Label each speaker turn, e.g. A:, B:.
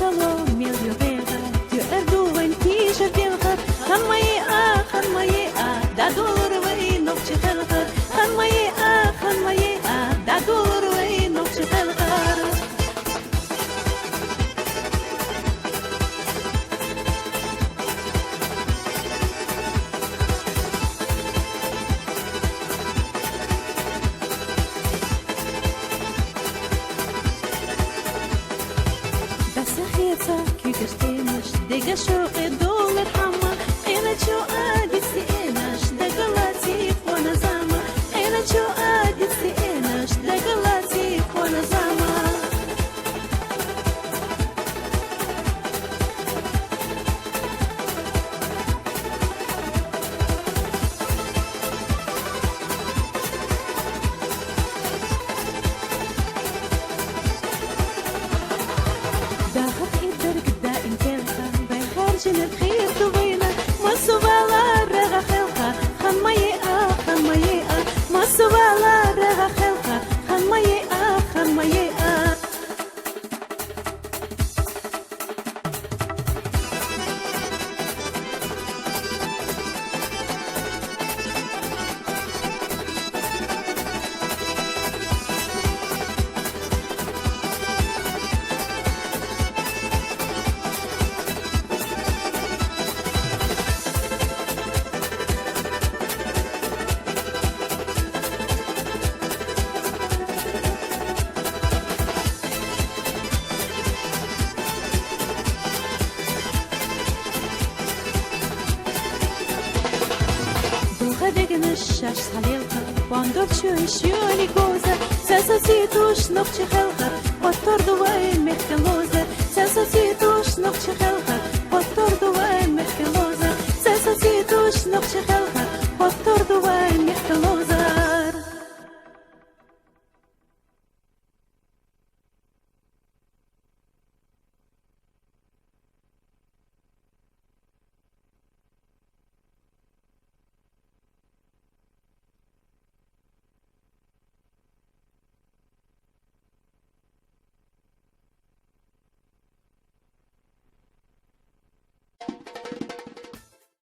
A: salom mil yovega tu erduwen tisha dilkar khan maye da dolor way nok chkhalkar khan maye da dolor way nok chkhalkar كيكشتينش ديجا شوق الدول الحما انا شو ادي سيناش ديجا لطيف وانا زعما انا شو ادي سيناش ديجا لطيف وانا زعما جن الخير دوينا ما سوالا رغا خلقا خان مايه ما سوالا رغا خلقا خان مايه الشاش صليلها واندور شوي جوزة ساساسيتوش نقش خلقها والطرد وين محكي لوزة ساساسيتوش نقش خلقها والطرد وين محكي لوزة